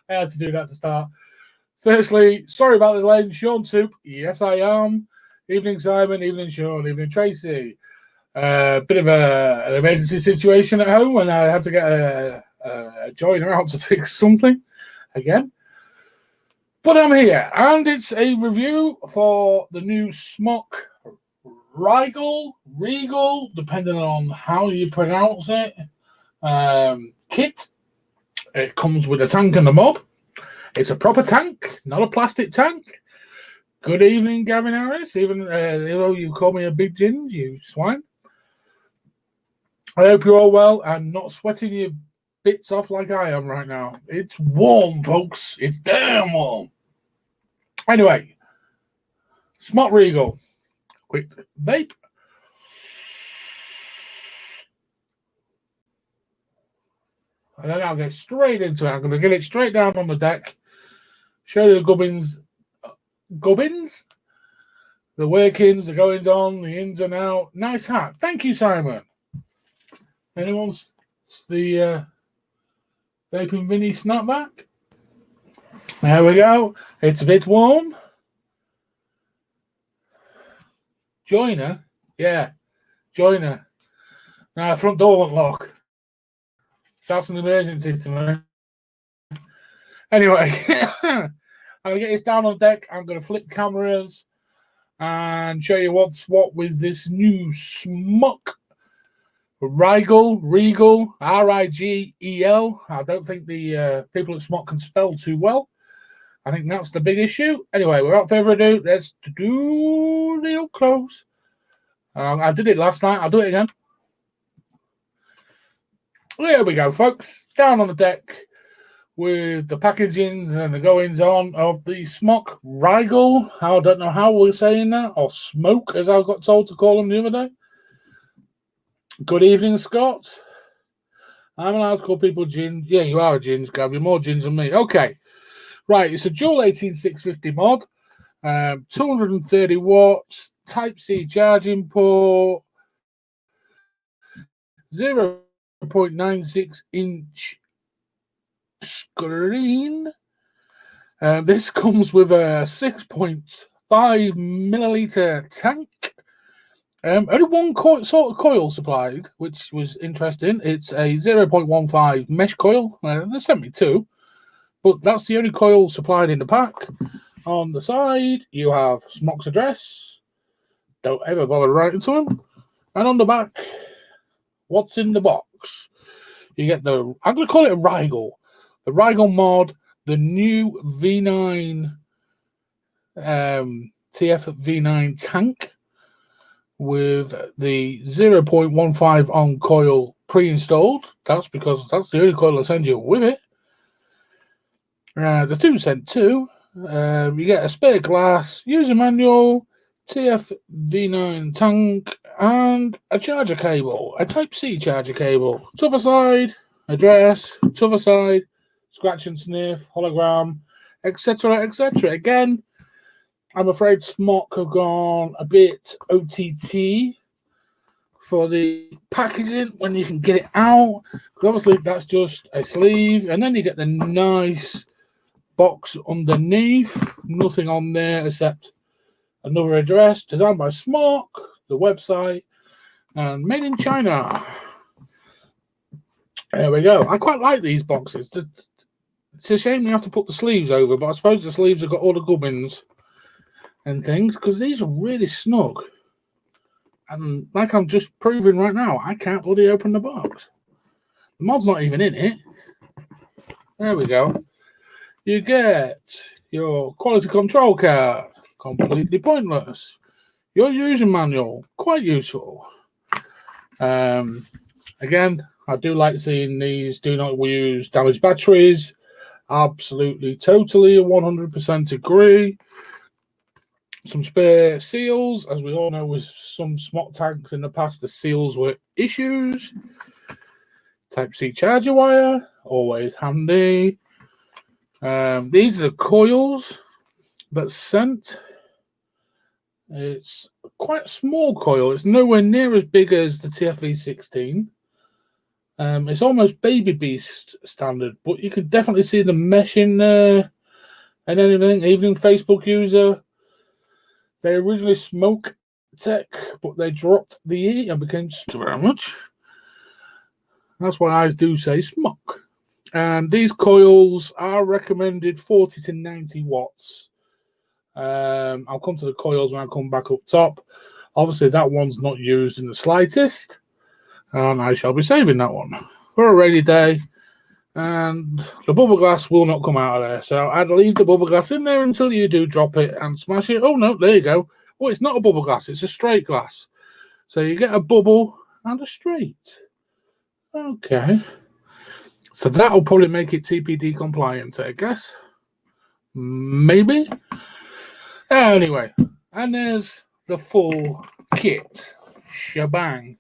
I had to do that to start. Firstly, sorry about the delay. Sean Soup. Yes, I am. Evening, Simon. Evening, Sean. Evening, Tracy. Bit of an emergency situation at home, and I had to get a joiner out to fix something again. But I'm here, and it's a review for the new Smok Rigal, depending on how you pronounce it, kit. It comes with a tank and a mob. It's a proper tank, not a plastic tank. Good evening, Gavin Harris. Even though you call me a big ginge, you swine. I hope you're all well and not sweating your bits off like I am right now. It's warm, folks. It's damn warm. Anyway, Smok Rigal. Quick vape. And then I'll get straight into it. I'm going to get it straight down on the deck. Show you the gubbins, the workings, the goings on, the ins and out. Nice hat. Thank you, Simon. Anyone's the Vaping Vinny snapback? There we go. It's a bit warm. Joiner? Yeah, joiner. Now, front door won't lock. That's an emergency to me. Anyway, I'm going to get this down on deck. I'm going to flip cameras and show you what's what with this new Smok Rigal, R-I-G-E-L. I don't think the people at Smok can spell too well. I think that's the big issue. Anyway, without further ado, let's do the up close. I did it last night. I'll do it again. There we go, folks. Down on the deck with the packaging and the goings on of the Smok Rigal. I don't know how we're saying that, or Smoke, as I got told to call them the other day. Good evening, Scott. I'm allowed to call people gins. Yeah, you are a gins, Gav. You're more gins than me. Okay. Right, it's a dual 18650 mod. 230 watts, Type-C charging port, 0.96 inch screen. This comes with a 6.5 milliliter tank. Only one sort of coil supplied, which was interesting. It's a 0.15 mesh coil. They sent me two, but that's the only coil supplied in the pack. On the side, you have Smok's address. Don't ever bother writing to him. And on the back, what's in the box? You get the, I'm going to call it a Rigal. The Rigal mod, the new V9, TF V9 tank with the 0.15 on coil pre-installed. That's because that's the only coil I send you with it. The 2 cent 2. You get a spare glass, user manual, TF V9 tank, and a charger cable, a Type-C charger cable. T'other side, address, t'other side, scratch and sniff, hologram, etc., etc. Again, I'm afraid Smok have gone a bit OTT for the packaging when you can get it out. Obviously, that's just a sleeve, and then you get the nice box underneath. Nothing on there except another address, designed by Smok, the website, and made in China. There we go. I quite like these boxes. It's a shame you have to put the sleeves over, but I suppose the sleeves have got all the gubbins and things, because these are really snug. And like I'm just proving right now, I can't bloody open the box. The mod's not even in it. There we go. You get your quality control card, completely pointless. Your user manual, quite useful. Again, I do like seeing these do not use damaged batteries. Absolutely, totally, 100% agree. Some spare seals, as we all know, with some Smok Tanks in the past, the seals were issues. Type-C charger wire, always handy. These are the coils that's sent. It's quite a small coil. It's nowhere near as big as the TFE16. It's almost Baby Beast standard, but you can definitely see the mesh in there and anything. Even Facebook user, they originally Smok Tank, but they dropped the E and became very much. That's why I do say Smok. And these coils are recommended 40 to 90 watts. I'll come to the coils when I come back up top. Obviously, that one's not used in the slightest, and I shall be saving that one for a rainy day. And the bubble glass will not come out of there, so I'd leave the bubble glass in there until you do drop it and smash it. Oh no, there you go. Oh, it's not a bubble glass, it's a straight glass. So you get a bubble and a straight. Okay. So that'll probably make it TPD compliant, I guess. Maybe. Anyway, and there's the full kit. Shebang.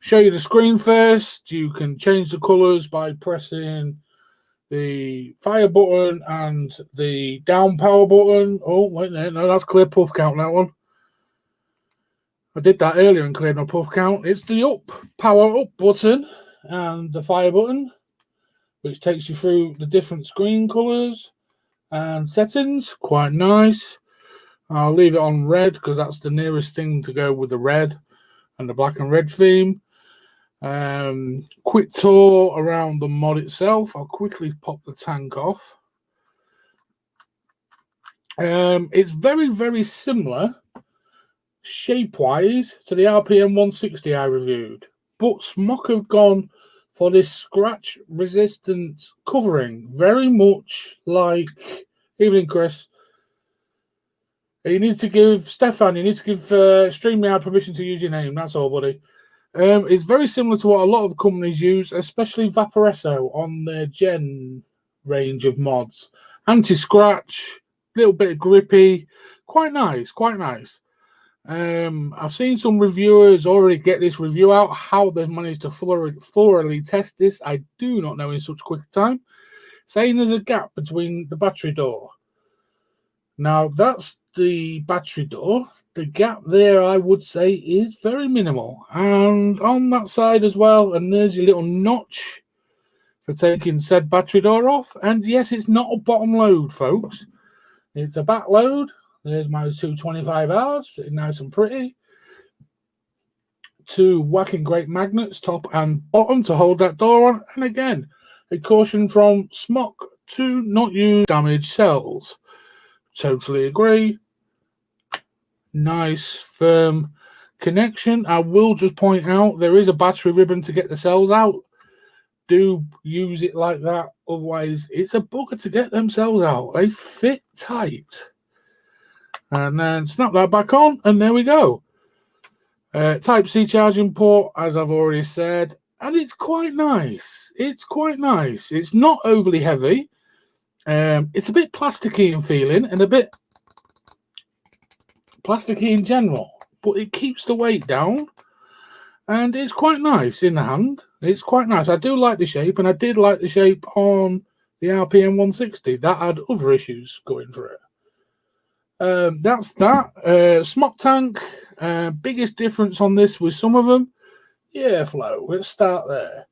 Show you the screen first. You can change the colors by pressing the fire button and the down power button. Oh, wait there. No, that's clear puff count, that one. I did that earlier and cleared my puff count. It's the up, power up button and the fire button, which takes you through the different screen colors and settings. Quite nice. I'll leave it on red because that's the nearest thing to go with the red and the black and red theme. Quick tour around the mod itself. I'll quickly pop the tank off. It's very, very similar shape-wise to the RPM 160 I reviewed, but Smok have gone for this scratch-resistant covering, very much like Evening Chris. You need to give Stefan, you need to give StreamYard permission to use your name. That's all, buddy. It's very similar to what a lot of companies use, especially Vaporesso on their Gen range of mods. Anti-scratch, little bit grippy, quite nice, quite nice. I've seen some reviewers already get this review out. How they've managed to thoroughly test this, I do not know in such quick time. Saying there's a gap between the battery door. Now, that's the battery door. The gap there, I would say, is very minimal. And on that side as well, and there's your little notch for taking said battery door off. And yes, it's not a bottom load, folks. It's a back load. There's my 225 hours, sitting nice and pretty. Two whacking great magnets, top and bottom, to hold that door on. And again, a caution from Smok to not use damaged cells. Totally agree. Nice, firm connection. I will just point out there is a battery ribbon to get the cells out. Do use it like that. Otherwise, it's a bugger to get them cells out. They fit tight. And then snap that back on, and there we go. Type-C charging port, as I've already said. And it's quite nice. It's quite nice. It's not overly heavy. It's a bit plasticky in feeling and a bit plasticky in general, but it keeps the weight down and it's quite nice in the hand. It's quite nice. I do like the shape, and I did like the shape on the RPM 160. That had other issues going for it. That's that. Smok Tank. Biggest difference on this with some of them, airflow. Let's start there.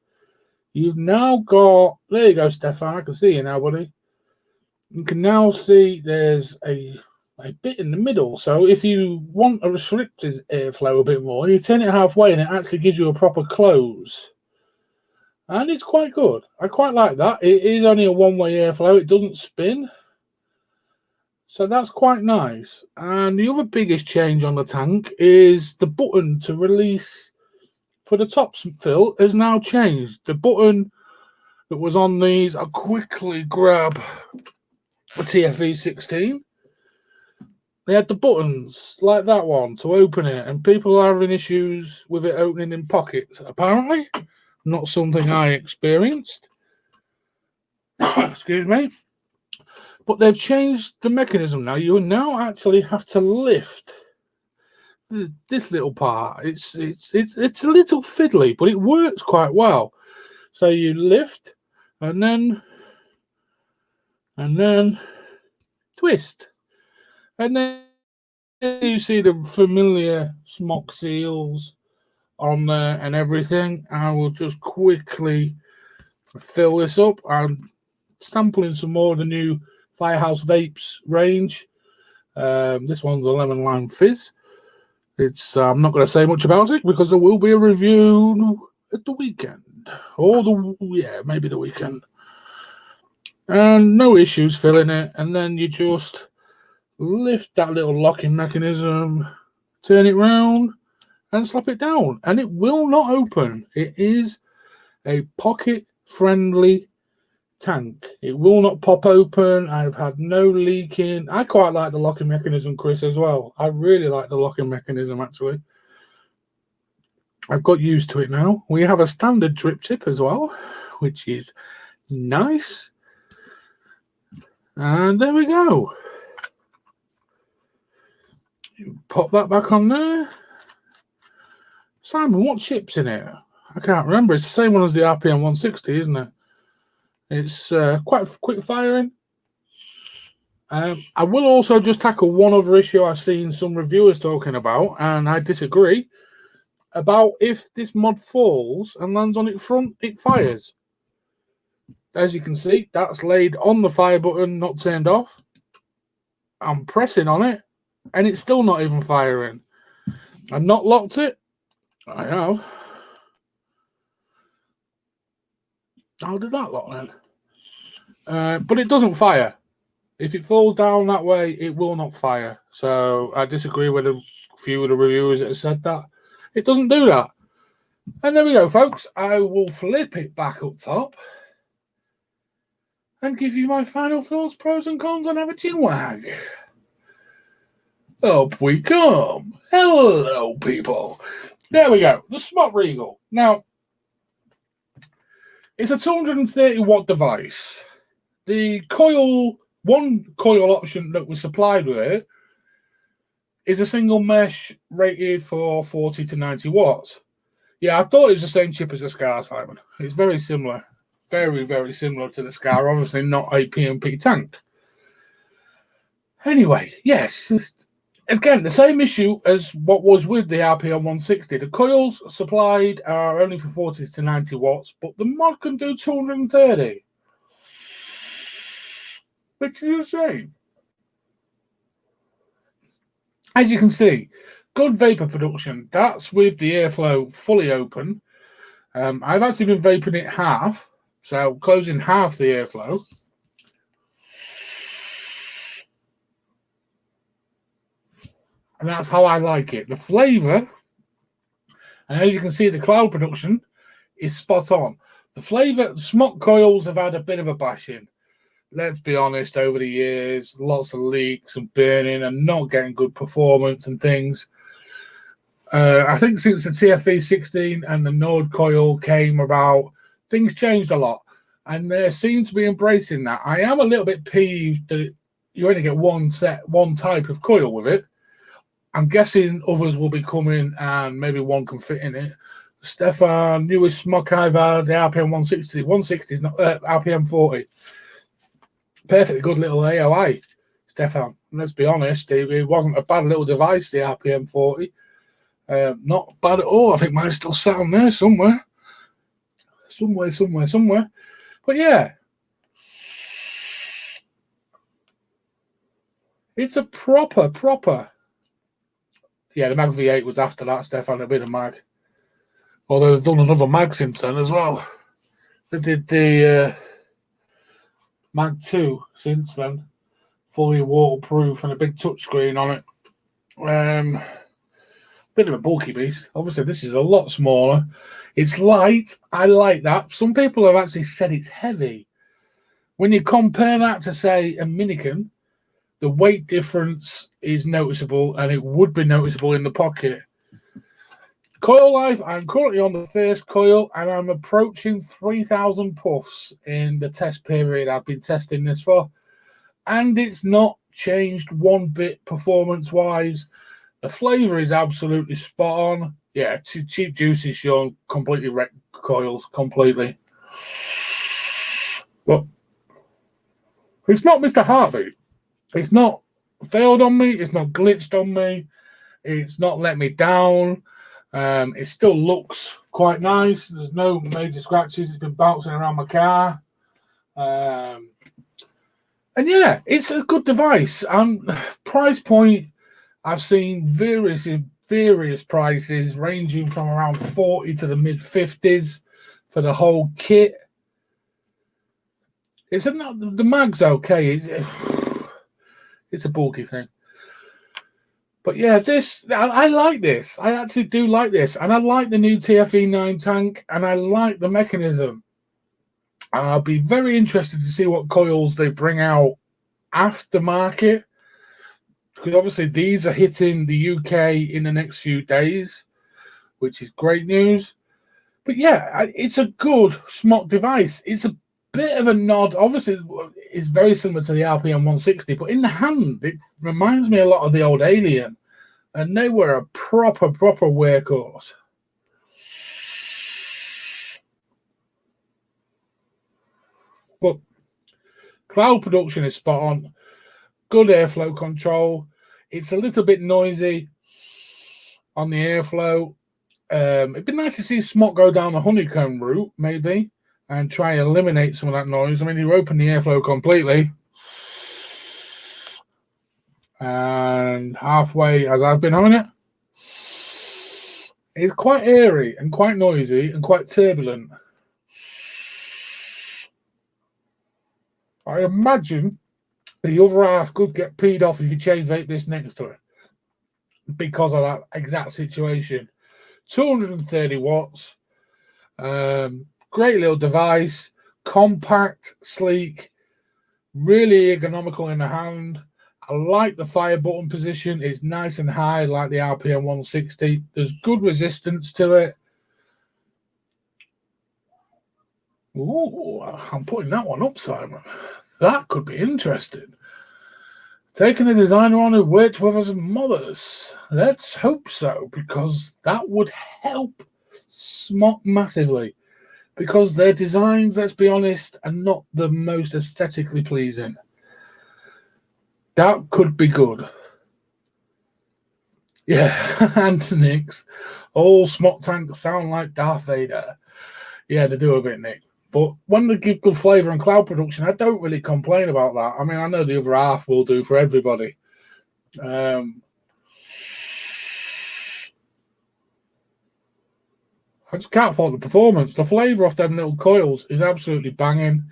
You've now got, there you go, Stefan. I can see you now, buddy. You can now see there's a bit in the middle. So if you want a restricted airflow a bit more, you turn it halfway and it actually gives you a proper close. And it's quite good. I quite like that. It is only a one-way airflow. It doesn't spin. So that's quite nice. And the other biggest change on the tank is the button to release for the top fill has now changed. The button that was on these, I'll quickly grab the TFE16. They had the buttons like that one to open it, and people are having issues with it opening in pockets. Apparently, not something I experienced. Excuse me. But they've changed the mechanism now. You now actually have to lift this little part. It's a little fiddly, but it works quite well. So you lift and then twist, and then you see the familiar Smok seals on there and everything. I will just quickly fill this up. I'm sampling some more of the new Firehouse Vapes range. This one's a lemon lime fizz. It's I'm not going to say much about it because there will be a review at the weekend, or maybe the weekend. And no issues filling it. And then you just lift that little locking mechanism, turn it round, and slap it down, and it will not open. It is a pocket-friendly tank. It will not pop open. I've had no leaking. I quite like the locking mechanism, Chris, as well. I really like the locking mechanism, actually. I've got used to it now. We have a standard drip tip as well, which is nice. And there we go. You pop that back on there. Simon, what chip's in it? I can't remember. It's the same one as the RPM 160, isn't it? It's quite quick firing. I will also just tackle one other issue I've seen some reviewers talking about, and I disagree, about if this mod falls and lands on its front, it fires. As you can see, that's laid on the fire button, not turned off. I'm pressing on it, and it's still not even firing. I've not locked it. I have. How did that lock then? But it doesn't fire. If it falls down that way, it will not fire. So I disagree with a few of the reviewers that have said that. It doesn't do that. And there we go, folks. I will flip it back up top and give you my final thoughts, pros and cons, and have a chin wag. Up we come. Hello, people. There we go. The Smok Rigal. Now, it's a 230 watt device. The one coil option that was supplied with it is a single mesh rated for 40 to 90 watts. Yeah, I thought it was the same chip as the Scar, Simon. It's very similar. Very, very similar to the Scar. Obviously not a PMP tank. Anyway, yes. Again, the same issue as what was with the RPM 160. The coils supplied are only for 40 to 90 watts, but the mod can do 230. Which is a shame. As you can see, good vapor production. That's with the airflow fully open. I've actually been vaping it half, so closing half the airflow. And that's how I like it. The flavour, and as you can see, the cloud production is spot on. The flavour, the Smok coils have had a bit of a bashing. Let's be honest, over the years, lots of leaks and burning and not getting good performance and things. I think since the TFE 16 and the Nord coil came about, things changed a lot. And they seem to be embracing that. I am a little bit peeved that you only get one type of coil with it. I'm guessing others will be coming and maybe one can fit in it. Stefan, newest Smok I've had, the RPM 160. 160 is not RPM 40. Perfectly good little AOI, Stefan. Let's be honest, it wasn't a bad little device, the RPM 40. Not bad at all. I think mine's still sat on there somewhere. Somewhere. But yeah. It's a proper. Yeah, the Mag V8 was after that, Stefan, a bit of Mag. Although they've done another Mag since then as well. They did the Mag 2 since then. Fully waterproof and a big touchscreen on it. Bit of a bulky beast. Obviously, this is a lot smaller. It's light. I like that. Some people have actually said it's heavy. When you compare that to, say, a Minikin, the weight difference is noticeable, and it would be noticeable in the pocket. Coil life, I'm currently on the first coil and I'm approaching 3,000 puffs in the test period I've been testing this for. And it's not changed one bit performance-wise. The flavour is absolutely spot on. Yeah, Cheap Juice is shown completely wrecked coils, completely. But it's not Mr. Heartbeat. It's not failed on me. It's not glitched on me. It's not let me down. It still looks quite nice. There's no major scratches. It's been bouncing around my car. And yeah, it's a good device. Price point, I've seen various prices ranging from around 40 to the mid 50s for the whole kit. The mag's okay. It's a bulky thing. But yeah, I like this. I actually do like this. And I like the new TFE9 tank. And I like the mechanism. And I'll be very interested to see what coils they bring out aftermarket. Because obviously these are hitting the UK in the next few days, which is great news. But yeah, it's a good Smok device. It's a bit of a nod. Obviously, it's very similar to the RPM 160, but in the hand, it reminds me a lot of the old Alien. And they were a proper workhorse. But cloud production is spot on. Good airflow control. It's a little bit noisy on the airflow. It'd be nice to see Smok go down the honeycomb route, maybe, and try and eliminate some of that noise. I mean, you open the airflow completely. And halfway, as I've been having it, it's quite airy and quite noisy and quite turbulent. I imagine the other half could get peed off if you chain vape this next to it because of that exact situation. 230 watts. Great little device. Compact, sleek, really ergonomical in the hand. I like the fire button position. It's nice and high, like the RPM 160. There's good resistance to it. Ooh, I'm putting that one up, Simon. That could be interesting. Taking a designer on who worked with us mothers. Let's hope so, because that would help Smok massively. Because their designs, let's be honest, are not the most aesthetically pleasing. That could be good. Yeah, and Nick's. All Smok Tanks sound like Darth Vader. Yeah, they do a bit, Nick. But when they give good flavour and cloud production, I don't really complain about that. I mean, I know the other half will do for everybody. I just can't fault the performance. The flavour off them little coils is absolutely banging.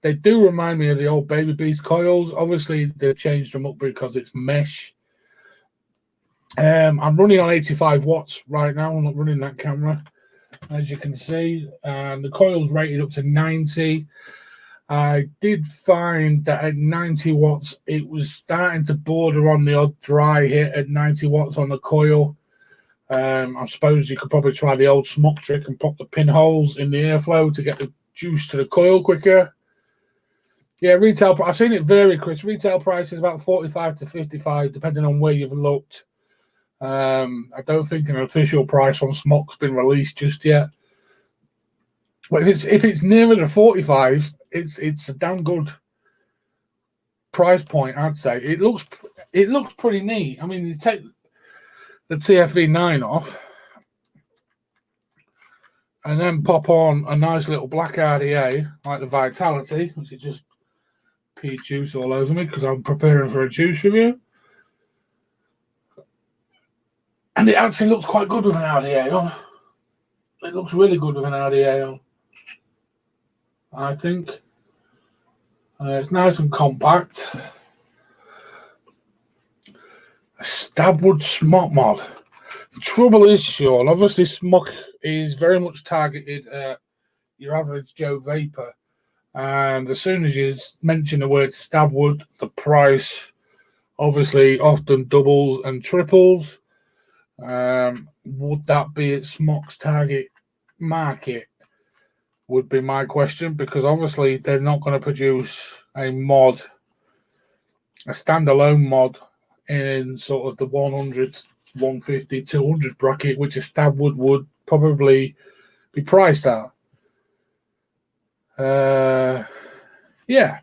They do remind me of the old Baby Beast coils. Obviously, they've changed them up because it's mesh. I'm running on 85 watts right now. I'm not running that camera, as you can see. And the coil's rated up to 90. I did find that at 90 watts, it was starting to border on the odd dry hit at 90 watts on the coil. I suppose you could probably try the old Smok trick and pop the pinholes in the airflow to get the juice to the coil quicker. Yeah, retail. I've seen it vary, Chris. Retail price is about 45 to 55, depending on where you've looked. I don't think an official price on Smok's been released just yet. But if it's nearer to 45, it's a damn good price point, I'd say. It looks pretty neat. I mean, you take the TFE9 off and then pop on a nice little black RDA like the Vitality, which is just pea juice all over me because I'm preparing for a juice review. And it actually looks quite good with an RDA on. It looks really good with an RDA on, I think. It's nice and compact. A Stabwood Smok mod. The trouble is, Sean, obviously Smok is very much targeted at your average Joe vapor. And as soon as you mention the word Stabwood, the price obviously often doubles and triples. Would that be at Smok's target market? Would be my question, because obviously they're not going to produce a standalone mod in sort of the 100, 150, 200 bracket, which a Stabwood would probably be priced at. Yeah.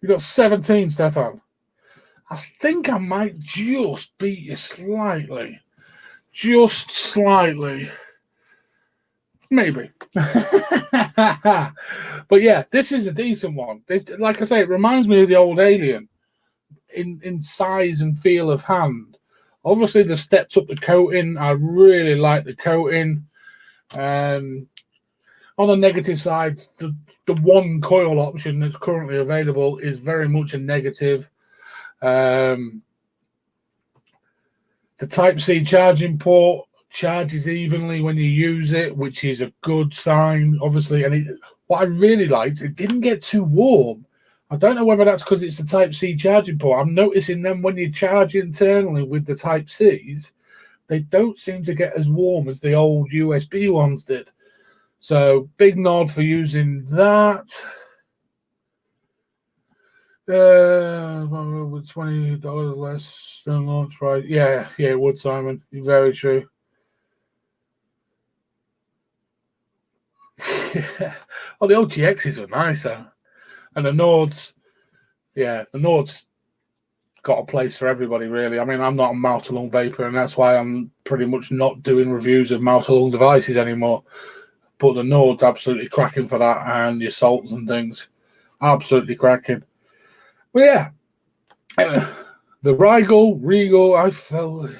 You got 17, Stefan. I think I might just beat you slightly. Just slightly. Maybe. But yeah, this is a decent one. Like I say, it reminds me of the old Alien in size and feel of hand. Obviously, they stepped up the coating. I really like the coating. On the negative side, the one coil option that's currently available is very much a negative. The Type-C charging port charges evenly when you use it, which is a good sign, obviously. And what I really liked, it didn't get too warm. I don't know whether that's because it's the Type-C charging port. I'm noticing them when you charge internally with the Type-Cs, they don't seem to get as warm as the old USB ones did. So big nod for using that. With $20 less than launch price. Yeah, it would, Simon. Very true. Well, the OTXs are nice, though. And the Nords, the Nords got a place for everybody, really. I mean, I'm not a mouth-to-lung vapor, and that's why I'm pretty much not doing reviews of mouth-to-lung devices anymore. But the Nord's absolutely cracking for that, and your salts and things. Absolutely cracking. But yeah, the Rigal, I felt...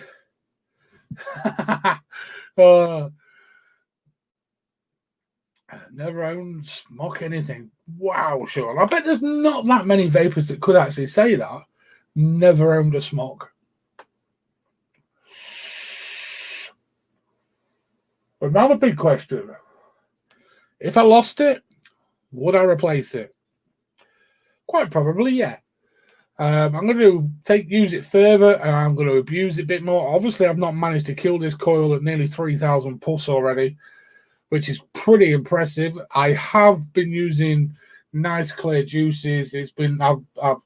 never owned Smok anything. Wow, Sean. I bet there's not that many vapors that could actually say that. Never owned a Smok. But now the big question. If I lost it, would I replace it? Quite probably, yeah. I'm going to use it further, and I'm going to abuse it a bit more. Obviously, I've not managed to kill this coil at nearly 3,000 pulse already, which is pretty impressive. I have been using nice clear juices. I've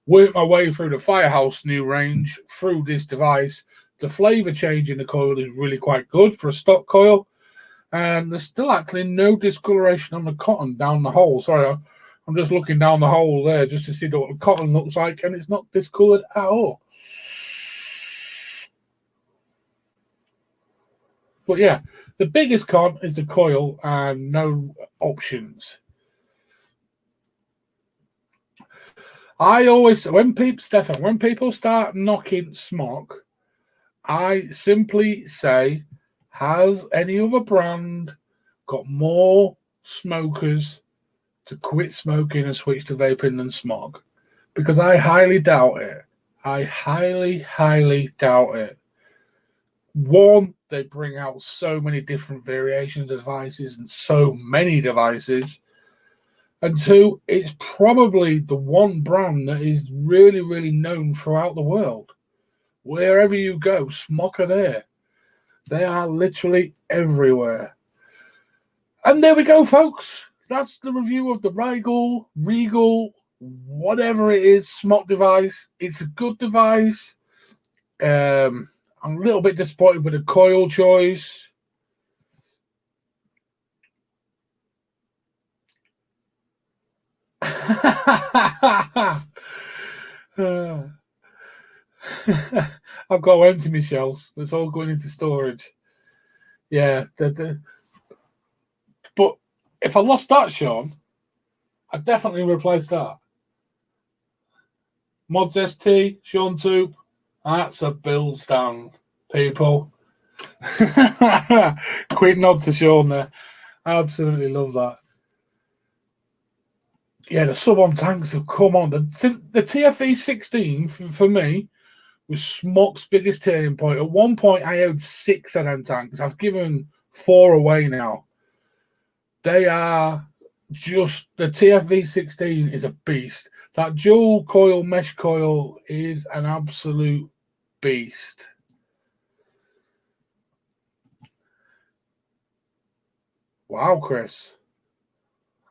worked my way through the Firehouse new range through this device. The flavor change in the coil is really quite good for a stock coil, and there's still actually no discoloration on the cotton down the hole. Sorry, I'm just looking down the hole there just to see what the cotton looks like, and it's not discolored at all. But yeah, the biggest con is the coil and no options. I always, when people start knocking Smok, I simply say, has any other brand got more smokers to quit smoking and switch to vaping than Smok? Because I highly doubt it. I highly, highly doubt it. One, they bring out so many different variations of devices and so many devices. And two, it's probably the one brand that is really, really known throughout the world. Wherever you go, Smok are there. They are literally everywhere. And there we go, folks. That's the review of the Rigal, whatever it is, Smok device. It's a good device. I'm a little bit disappointed with the coil choice. I've got to empty my shelves. That's all going into storage. Yeah. But if I lost that, Sean, I'd definitely replace that. Mods ST, Sean Toop. That's a build stand, people. Quick nod to Sean there. Absolutely love that. Yeah, the sub-on tanks have come on. The TFE 16 for me was Smok's biggest turning point. At one point, I owned 6 of them tanks. I've given 4 away now. They are just, the TFV 16 is a beast. That dual coil mesh coil is an absolute beast. Wow, Chris.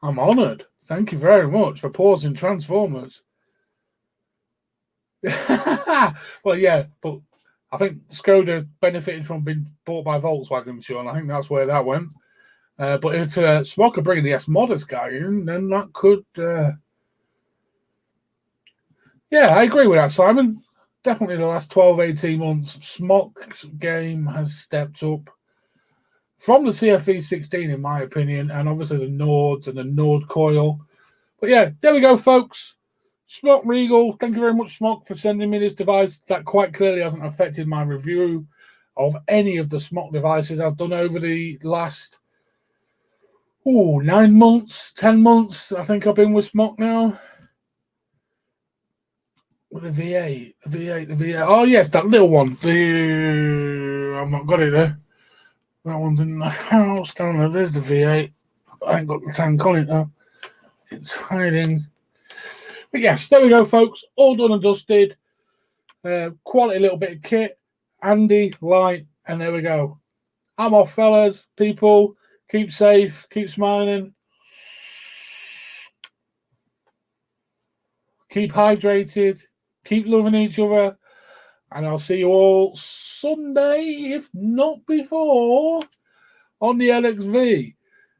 I'm honoured. Thank you very much for pausing Transformers. Well, yeah, but I think Skoda benefited from being bought by Volkswagen, Sean. I think that's where that went. But if Smok are bringing the S-Modest guy in, then that could... Yeah, I agree with that, Simon. Definitely the last 12, 18 months, Smok's game has stepped up from the CFV 16, in my opinion, and obviously the Nords and the Nord coil. But yeah, there we go, folks. Smok Rigal, thank you very much, Smok, for sending me this device. That quite clearly hasn't affected my review of any of the Smok devices I've done over the last 9 months, 10 months. I think I've been with Smok now. With the V8, the V8. Oh, yes, that little one. I've not got it there. That one's in the house down there. There's the V8. I ain't got the tank on it now. It's hiding. But yes, there we go, folks. All done and dusted. Quality little bit of kit. Handy, light, and there we go. I'm off, fellas. People, keep safe. Keep smiling. Keep hydrated. Keep loving each other. And I'll see you all Sunday, if not before, on the LXV.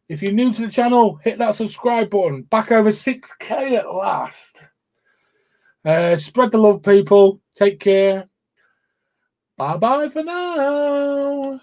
If you're new to the channel, hit that subscribe button. Back over 6K at last. Spread the love, people. Take care. Bye-bye for now.